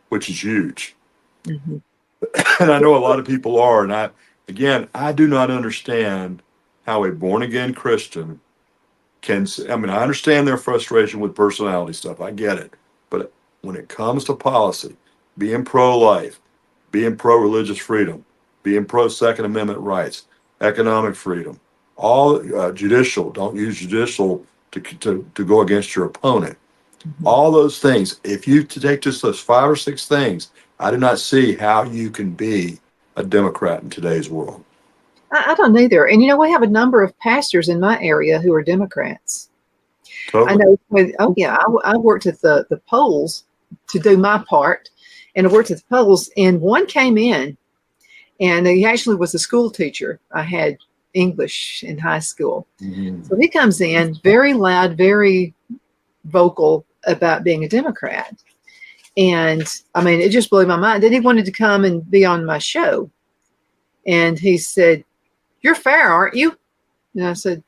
which is huge. And I know a lot of people are. And I do not understand how a born-again Christian can, I understand their frustration with personality stuff. I get it. But when it comes to policy, being pro-life, being pro-religious freedom, being pro-Second Amendment rights, economic freedom, all judicial, don't use judicial to go against your opponent. All those things, if you take just those 5 or 6 things, I do not see how you can be a Democrat in today's world. I don't either. And we have a number of pastors in my area who are Democrats. Totally. I know. I worked at the polls to do my part, and I worked at the polls, and one came in, and he actually was a school teacher. I had English in high school. So he comes in very loud, very vocal about being a Democrat. And it just blew my mind. Then he wanted to come and be on my show. And he said, "You're fair, aren't you?" And I said,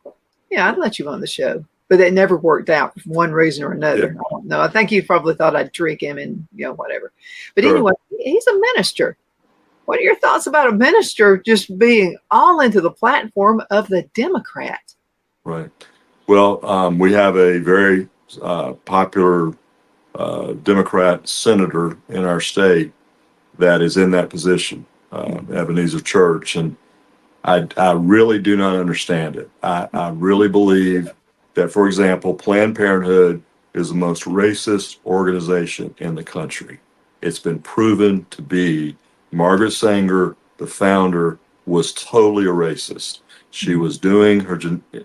"Yeah, I'd let you on the show." But it never worked out for one reason or another. Yeah. I don't know. I think he probably thought I'd trick him and, whatever. But anyway, he's a minister. What are your thoughts about a minister just being all into the platform of the Democrat? Right. Well, we have a very popular Democrat senator in our state that is in that position, Ebenezer Church. And I really do not understand it. I really believe that, for example, Planned Parenthood is the most racist organization in the country. It's been proven to be. Margaret Sanger, the founder, was totally a racist. She was doing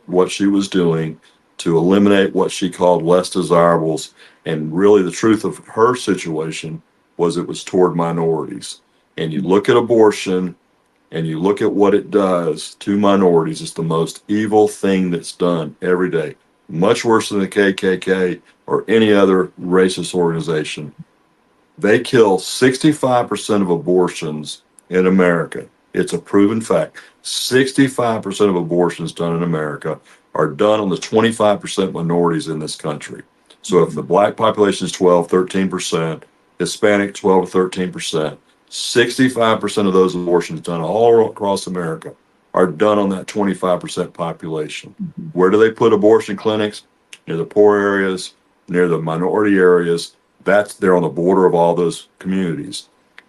what she was doing to eliminate what she called less desirables. And really the truth of her situation was it was toward minorities. And you look at abortion and you look at what it does to minorities, it's the most evil thing that's done every day. Much worse than the KKK or any other racist organization. They kill 65% of abortions in America. It's a proven fact. 65% of abortions done in America are done on the 25% minorities in this country. So if the black population is 13%, Hispanic 12 or 13%, 65% of those abortions done all across America are done on that 25% population. Where do they put abortion clinics? Near the poor areas, near the minority areas. They're on the border of all those communities.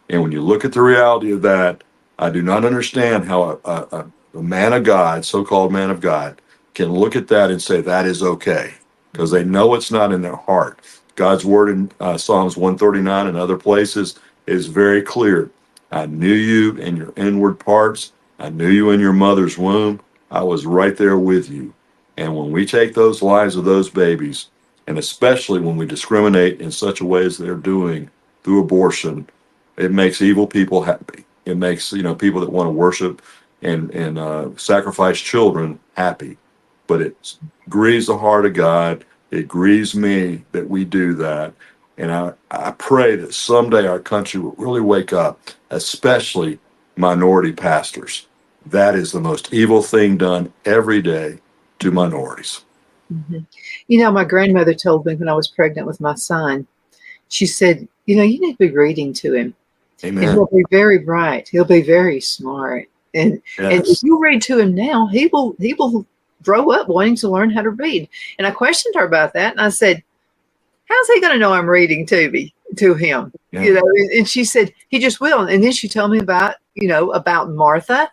And when you look at the reality of that, I do not understand how a man of God, so-called man of God, can look at that and say that is okay, because they know it's not in their heart. God's word in Psalms 139 and other places is very clear. I knew you in your inward parts. I knew you in your mother's womb. I was right there with you. And when we take those lives of those babies, and especially when we discriminate in such a way as they're doing through abortion, it makes evil people happy. It makes, people that want to worship and sacrifice children happy. But it grieves the heart of God. It grieves me that we do that. And I pray that someday our country will really wake up, especially minority pastors. That is the most evil thing done every day to minorities. Mm-hmm. My grandmother told me when I was pregnant with my son, she said, you need to be reading to him. Amen. And he'll be very bright. He'll be very smart. And if you read to him now, he will grow up wanting to learn how to read. And I questioned her about that. And I said, how's he going to know I'm reading to him? Yeah. And she said, he just will. And then she told me about Martha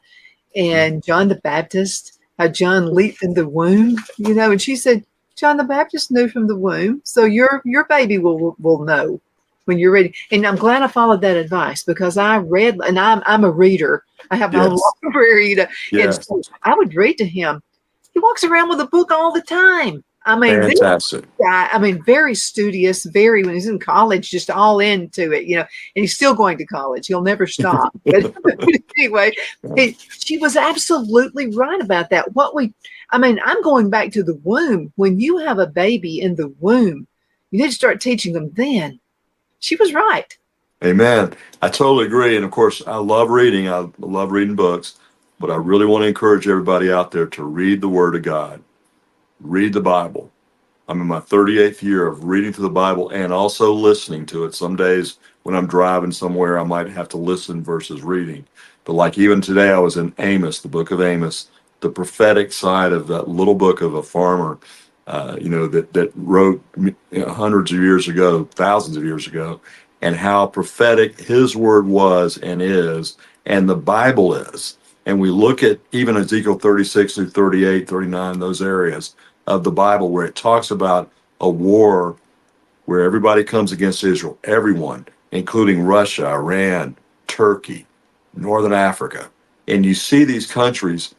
and John the Baptist, how John leaped in the womb, and she said, John the Baptist knew from the womb. So your baby will know when you're reading. And I'm glad I followed that advice, because I read, and I'm a reader. I have my own library, and so I would read to him. He walks around with a book all the time. I mean, fantastic. Very studious, when he's in college, just all into it, and he's still going to college. He'll never stop. But anyway, she was absolutely right about that. I'm going back to the womb. When you have a baby in the womb, you need to start teaching them then. She was right. Amen. I totally agree. And of course, I love reading. I love reading books, but I really want to encourage everybody out there to read the Word of God. Read the Bible. I'm in my 38th year of reading through the Bible and also listening to it. Some days when I'm driving somewhere, I might have to listen versus reading. But like even today, I was in Amos, the book of Amos, the prophetic side of that little book of a farmer, that wrote hundreds of years ago, thousands of years ago, and how prophetic his word was and is, and the Bible is. And we look at even Ezekiel 36 through 38, 39, those areas of the Bible where it talks about a war where everybody comes against Israel, everyone, including Russia, Iran, Turkey, Northern Africa. And you see these countries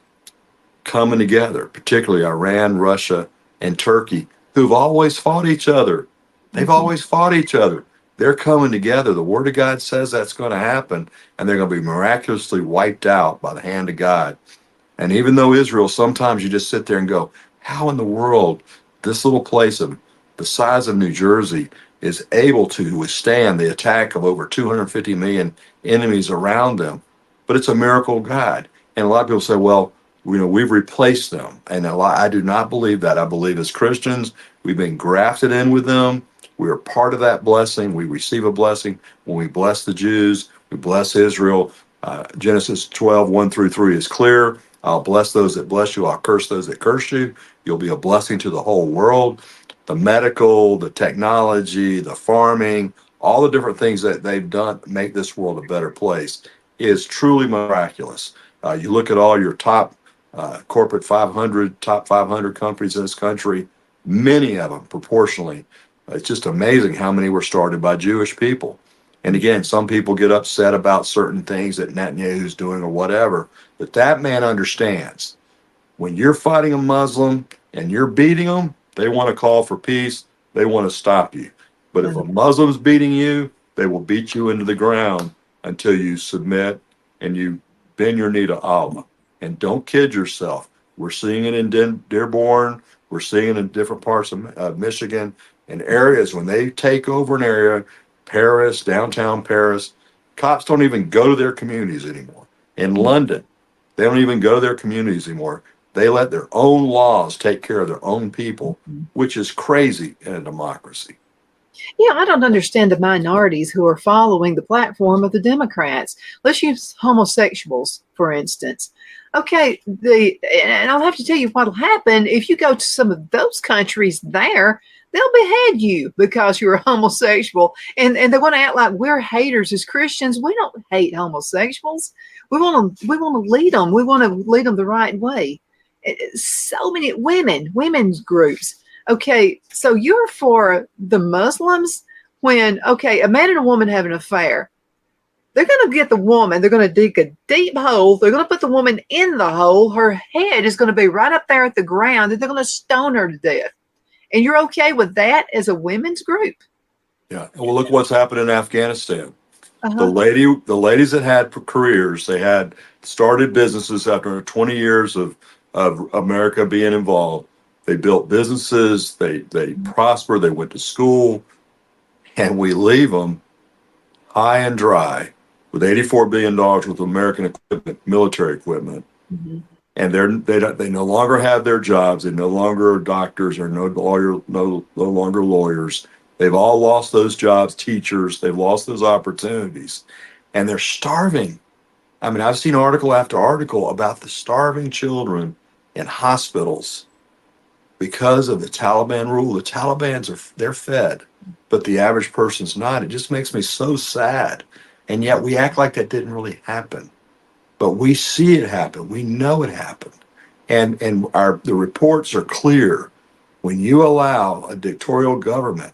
coming together, particularly Iran, Russia, and Turkey, who've always fought each other. They've always fought each other. They're coming together. The Word of God says that's going to happen, and they're going to be miraculously wiped out by the hand of God. And even though Israel, sometimes you just sit there and go, how in the world this little place of the size of New Jersey is able to withstand the attack of over 250 million enemies around them? But it's a miracle of God. And a lot of people say, well, we've replaced them. And I do not believe that. I believe as Christians, we've been grafted in with them. We are part of that blessing. We receive a blessing when we bless the Jews. We bless Israel. Genesis 12, 1 through 3 is clear. I'll bless those that bless you. I'll curse those that curse you. You'll be a blessing to the whole world. The medical, the technology, the farming, all the different things that they've done to make this world a better place is truly miraculous. You look at all your top corporate 500, top 500 companies in this country, many of them proportionally. It's just amazing how many were started by Jewish people. And again, some people get upset about certain things that Netanyahu's doing or whatever, but that man understands. When you're fighting a Muslim and you're beating them, they want to call for peace. They want to stop you. But if a Muslim's beating you, they will beat you into the ground until you submit and you bend your knee to Allah. And don't kid yourself. We're seeing it in Dearborn. We're seeing it in different parts of Michigan, in areas when they take over an area, Paris, downtown Paris, cops don't even go to their communities anymore. In London, they don't even go to their communities anymore. They let their own laws take care of their own people, which is crazy in a democracy. Yeah, I don't understand the minorities who are following the platform of the Democrats. Let's use homosexuals, for instance. Okay, and I'll have to tell you what'll happen if you go to some of those countries there. They'll behead you because you're a homosexual. And they want to act like we're haters as Christians. We don't hate homosexuals. We want to lead them. We want to lead them the right way. So many women's groups. Okay, so you're for the Muslims when, okay, a man and a woman have an affair. They're going to get the woman. They're going to dig a deep hole. They're going to put the woman in the hole. Her head is going to be right up there at the ground, and they're going to stone her to death. And you're okay with that as a women's group? Yeah. Well, look what's happened in Afghanistan. Uh-huh. The ladies that had careers, they had started businesses after 20 years of America being involved. They built businesses. They prospered. They went to school, and we leave them high and dry with $84 billion worth of American equipment, military equipment. Mm-hmm. And they no longer have their jobs. They no longer are doctors or no longer lawyers. They've all lost those jobs, teachers. They've lost those opportunities, and they're starving. I mean, I've seen article after article about the starving children in hospitals because of the Taliban rule. The Talibans they're fed, but the average person's not. It just makes me so sad. And yet we act like that didn't really happen. But we see it happen. We know it happened. And the reports are clear. When you allow a dictatorial government,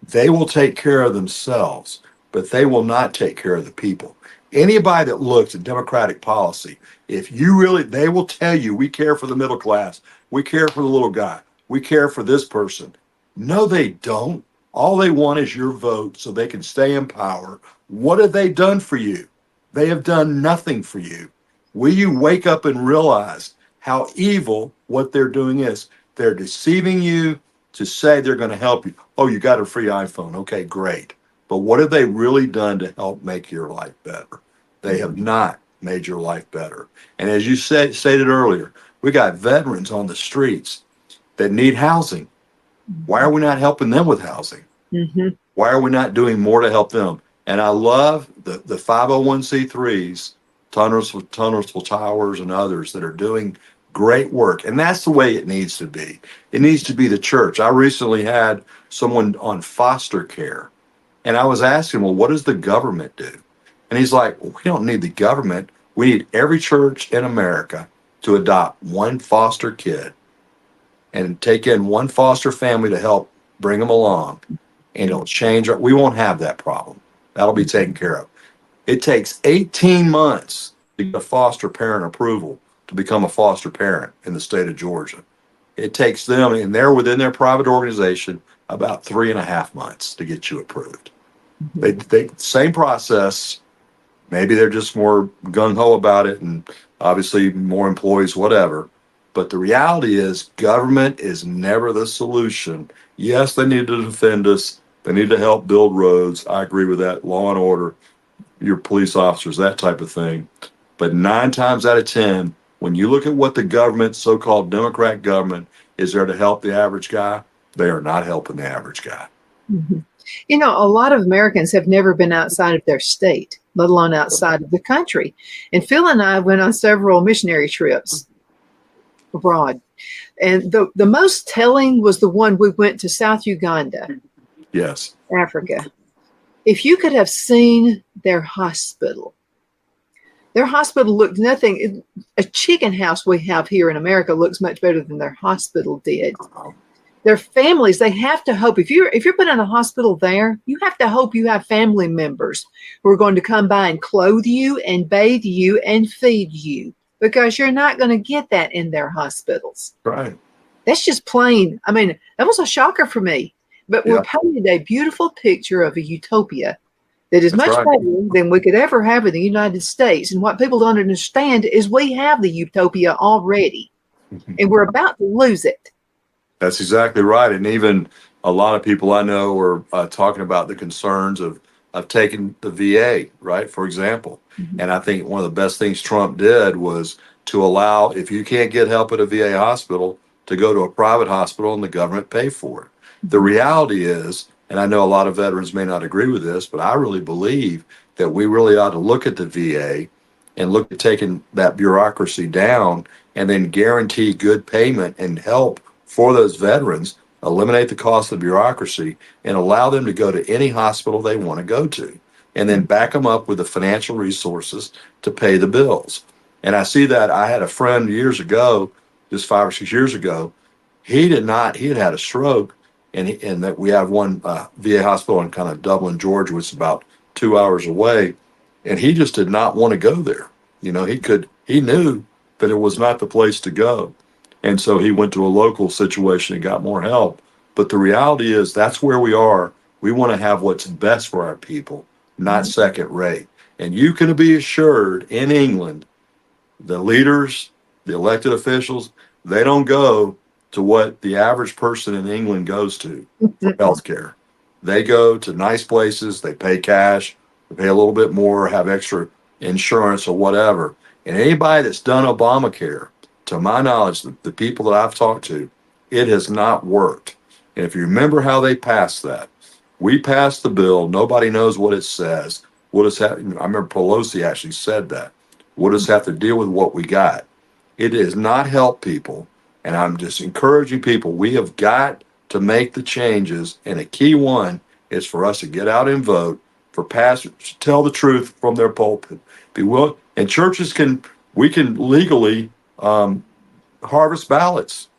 they will take care of themselves, but they will not take care of the people. Anybody that looks at democratic policy, they will tell you, we care for the middle class. We care for the little guy. We care for this person. No, they don't. All they want is your vote so they can stay in power. What have they done for you? They have done nothing for you. Will you wake up and realize how evil what they're doing is? They're deceiving you to say they're going to help you. Oh, you got a free iPhone. Okay, great. But what have they really done to help make your life better? They have not made your life better. And as you stated earlier, we got veterans on the streets that need housing. Why are we not helping them with housing? Mm-hmm. Why are we not doing more to help them? And I love the 501c3s, Tunnels for Towers and others that are doing great work. And that's the way it needs to be. It needs to be the church. I recently had someone on foster care, and I was asking, well, what does the government do? And he's like, well, we don't need the government. We need every church in America to adopt one foster kid and take in one foster family to help bring them along. And it'll change. We won't have that problem. That'll be taken care of. It takes 18 months to get a foster parent approval to become a foster parent in the state of Georgia. It takes them, and they're within their private organization, about 3.5 months to get you approved. They same process. Maybe they're just more gung-ho about it, and obviously more employees, whatever. But the reality is government is never the solution. Yes, they need to defend us. They need to help build roads. I agree with that. Law and order, your police officers, that type of thing. But 9 times out of 10, when you look at what the government, so-called Democrat government, is there to help the average guy, they are not helping the average guy. Mm-hmm. You know, a lot of Americans have never been outside of their state, let alone outside of the country. And Phil and I went on several missionary trips abroad. And the most telling was the one we went to South Uganda. Yes. Africa. If you could have seen their hospital looked nothing. A chicken house we have here in America looks much better than their hospital did. Their families, they have to hope, if you're put in a hospital there, you have to hope you have family members who are going to come by and clothe you and bathe you and feed you, because you're not going to get that in their hospitals. Right. That's just plain. I mean, that was a shocker for me. But we're painting a beautiful picture of a utopia that is much better than we could ever have in the United States. And what people don't understand is we have the utopia already, and we're about to lose it. That's exactly right. And even a lot of people I know are talking about the concerns of taking the VA, right, for example. Mm-hmm. And I think one of the best things Trump did was to allow, if you can't get help at a VA hospital, to go to a private hospital and the government pay for it. The reality is, and I know a lot of veterans may not agree with this, but I really believe that we really ought to look at the VA and look at taking that bureaucracy down and then guarantee good payment and help for those veterans, eliminate the cost of bureaucracy, and allow them to go to any hospital they want to go to, and then back them up with the financial resources to pay the bills. And I see that. I had a friend years ago just 5 or 6 years ago. He had had a stroke, and that we have one VA hospital in kind of Dublin, Georgia, which is about 2 hours away, and he just did not want to go there. He knew that it was not the place to go. And so he went to a local situation and got more help. But the reality is that's where we are. We want to have what's best for our people, not second rate. And you can be assured in England, the leaders, the elected officials, they don't go to what the average person in England goes to for healthcare. They go to nice places, they pay cash, they pay a little bit more, have extra insurance or whatever. And anybody that's done Obamacare, to my knowledge, the people that I've talked to, it has not worked. And if you remember how they passed that, we passed the bill. Nobody knows what it says. I remember Pelosi actually said that. We'll just have to deal with what we got. It has not helped people. And I'm just encouraging people, we have got to make the changes. And a key one is for us to get out and vote, for pastors to tell the truth from their pulpit. And churches we can legally harvest ballots.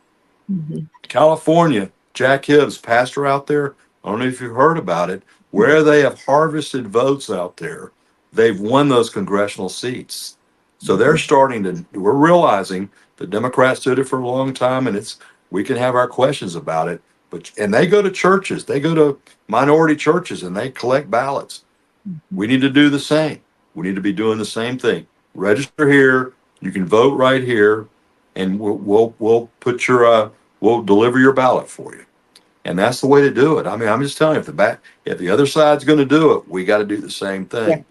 Mm-hmm. California, Jack Hibbs, pastor out there, I don't know if you've heard about it, where they have harvested votes out there, they've won those congressional seats. So we're realizing the Democrats did it for a long time, and we can have our questions about it, and they go to churches, they go to minority churches, and they collect ballots. We need to do the same. We need to be doing the same thing. Register here. You can vote right here, and we'll deliver your ballot for you. And that's the way to do it. I mean, I'm just telling you, if the other side's going to do it, we got to do the same thing.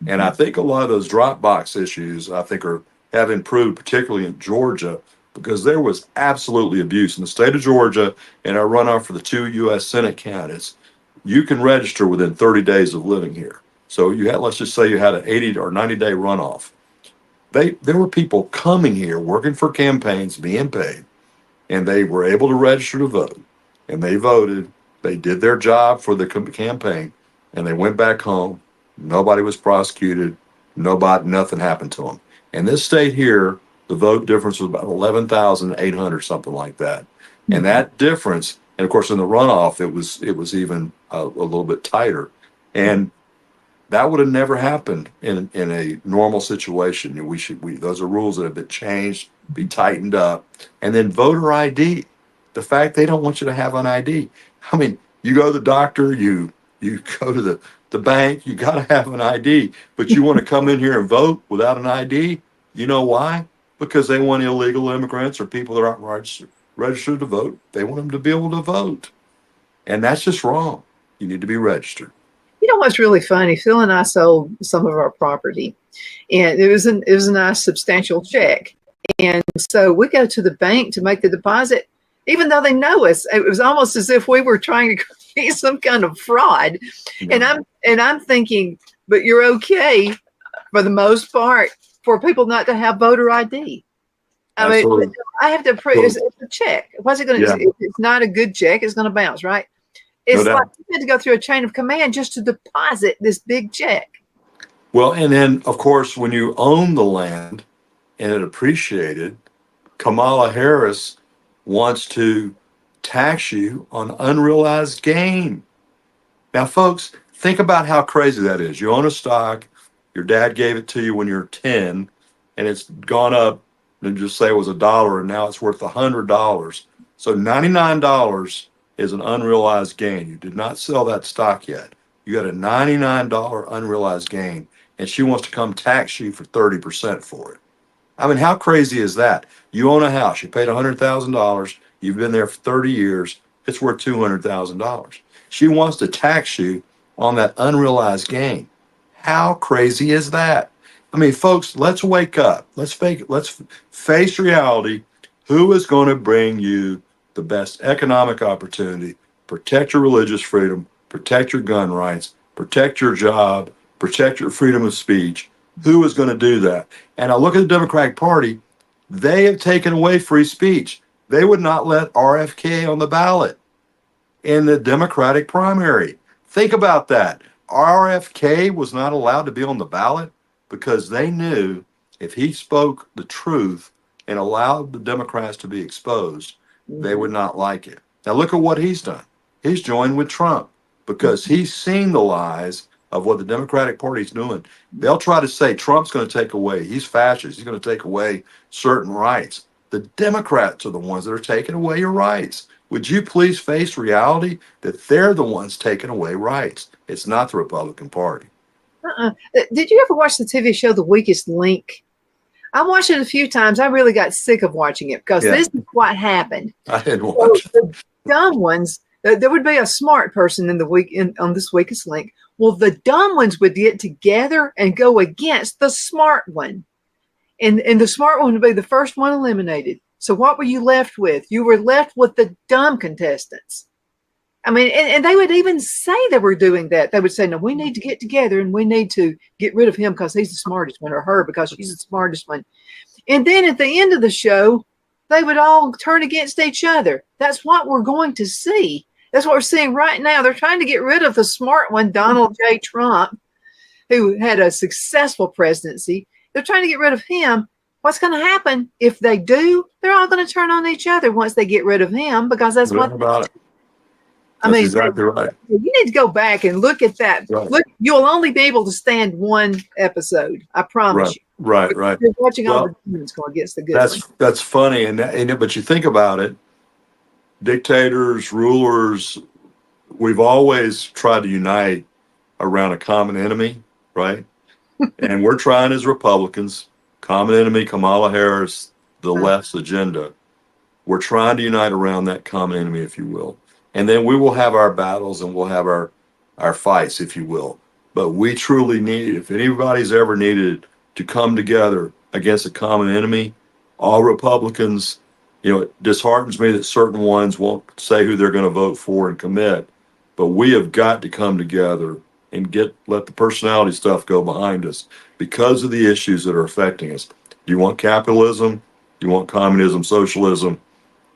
Yeah. And I think a lot of those drop box issues, have improved, particularly in Georgia, because there was absolutely abuse in the state of Georgia. In our runoff for the 2 U.S. Senate candidates, you can register within 30 days of living here. So let's just say you had an 80 or 90-day runoff. There were people coming here, working for campaigns, being paid, and they were able to register to vote. And they voted. They did their job for the campaign, and they went back home. Nobody was prosecuted. Nothing happened to them. In this state here, the vote difference was about 11,800, something like that. Mm-hmm. And that difference, and of course in the runoff, it was even a little bit tighter. And that would have never happened in a normal situation. Those are rules that have been changed, be tightened up. And then voter ID, the fact they don't want you to have an ID. I mean, you go to the doctor, you go to the bank, you got to have an ID, but you want to come in here and vote without an ID. You know why? Because they want illegal immigrants or people that aren't registered to vote. They want them to be able to vote. And that's just wrong. You need to be registered. You know what's really funny? Phil and I sold some of our property, and it was a nice substantial check. And so we go to the bank to make the deposit, even though they know us. It was almost as if we were trying to create some kind of fraud. Yeah. And I'm thinking, but you're okay for the most part for people not to have voter ID. I mean, I have to prove it's a check. What's it going to do? If it's not a good check, it's going to bounce, right? It's like you had to go through a chain of command just to deposit this big check. Well, and then, of course, when you own the land and it appreciated, Kamala Harris wants to tax you on unrealized gain. Now, folks, think about how crazy that is. You own a stock, your dad gave it to you when you're 10, and it's gone up, and just say it was $1, and now it's worth $100. So $99 is an unrealized gain. You did not sell that stock yet. You got a $99 unrealized gain, and she wants to come tax you for 30% for it. I mean, how crazy is that? You own a house. You paid $100,000. You've been there for 30 years. It's worth $200,000. She wants to tax you on that unrealized gain. How crazy is that? I mean, folks, let's wake up. Let's face reality. Who is going to bring you the best economic opportunity, protect your religious freedom, protect your gun rights, protect your job, protect your freedom of speech? Who is going to do that? And I look at the Democratic Party, they have taken away free speech. They would not let RFK on the ballot in the Democratic primary. Think about that. RFK was not allowed to be on the ballot because they knew if he spoke the truth and allowed the Democrats to be exposed, they would not like it. Now look at what he's done. He's joined with Trump because he's seen the lies of what the Democratic Party is doing. They'll try to say Trump's going to take away, he's fascist, he's going to take away certain rights. The Democrats are the ones that are taking away your rights. Would you please face reality that they're the ones taking away rights? It's not the Republican Party. Did you ever watch the TV show The Weakest Link? I watched it a few times. I really got sick of watching it because this is what happened. I didn't watch it. The dumb ones, there would be a smart person on this Weakest Link. Well, the dumb ones would get together and go against the smart one. And the smart one would be the first one eliminated. So what were you left with? You were left with the dumb contestants. I mean, and they would even say they were doing that. They would say, no, we need to get together and we need to get rid of him because he's the smartest one, or her because she's the smartest one. And then at the end of the show, they would all turn against each other. That's what we're going to see. That's what we're seeing right now. They're trying to get rid of the smart one, Donald J. Trump, who had a successful presidency. They're trying to get rid of him. What's going to happen if they do? They're all going to turn on each other once they get rid of him, because that's what about it. I mean, exactly right. You need to go back and look at that. Right. Look, you'll only be able to stand one episode. I promise you. Right. You're watching all the demons go against the good one. That's funny, but you think about it. Dictators, rulers, we've always tried to unite around a common enemy, right? And we're trying as Republicans, common enemy, Kamala Harris, the left's agenda. We're trying to unite around that common enemy, if you will. And then we will have our battles and we'll have our fights, if you will. But we truly need, if anybody's ever needed to come together against a common enemy, all Republicans, it disheartens me that certain ones won't say who they're going to vote for and commit. But we have got to come together and let the personality stuff go behind us because of the issues that are affecting us. You want capitalism? You want communism, socialism?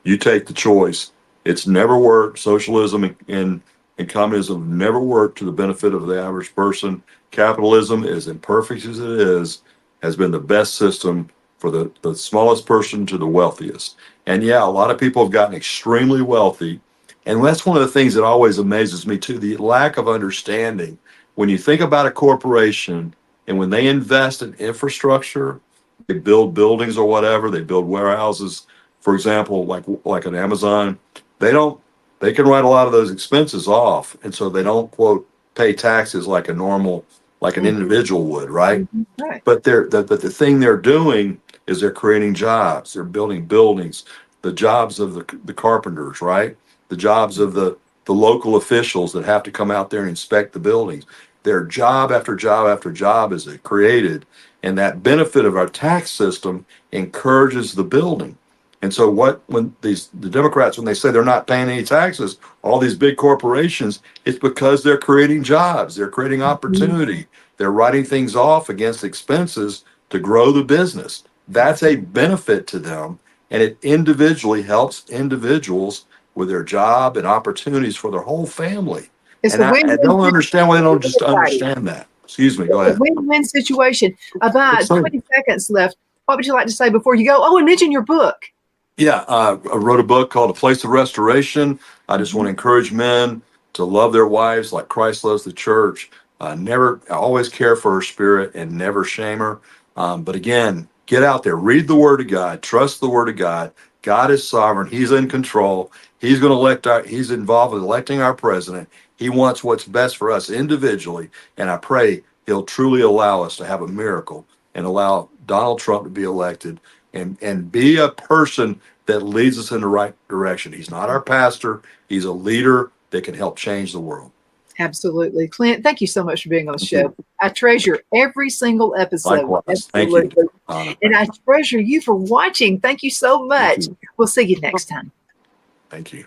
You take the choice. It's never worked. Socialism and communism never worked to the benefit of the average person. Capitalism, as imperfect as it is, has been the best system for the smallest person to the wealthiest. And yeah, a lot of people have gotten extremely wealthy. And that's one of the things that always amazes me too, the lack of understanding. When you think about a corporation and when they invest in infrastructure, they build buildings or whatever, they build warehouses, for example, like an Amazon, they can write a lot of those expenses off. And so they don't, quote, pay taxes like an individual would, right? Right. But the thing they're doing is they're creating jobs. They're building buildings, the jobs of the carpenters, right? The jobs of the local officials that have to come out there and inspect the buildings. Their job after job after job is created. And that benefit of our tax system encourages the building. And so when the Democrats, when they say they're not paying any taxes, all these big corporations, it's because they're creating jobs, they're creating opportunity, they're writing things off against expenses to grow the business. That's a benefit to them, and it individually helps individuals with their job and opportunities for their whole family. I don't understand why they don't just understand that. Excuse me, go ahead. It's a win-win situation. About 20 seconds left. What would you like to say before you go? Oh, and mention your book. Yeah, I wrote a book called A Place of Restoration. I just want to encourage men to love their wives like Christ loves the church. Always care for her spirit and never shame her. But again, get out there, read the Word of God, trust the Word of God. God is sovereign. He's in control. He's going to he's involved with electing our president. He wants what's best for us individually. And I pray he'll truly allow us to have a miracle and allow Donald Trump to be elected and be a person that leads us in the right direction. He's not our pastor. He's a leader that can help change the world. Absolutely. Clint, thank you so much for being on the show. I treasure every single episode. Likewise. Absolutely. Thank you. And I treasure you for watching. Thank you so much. We'll see you next time. Thank you.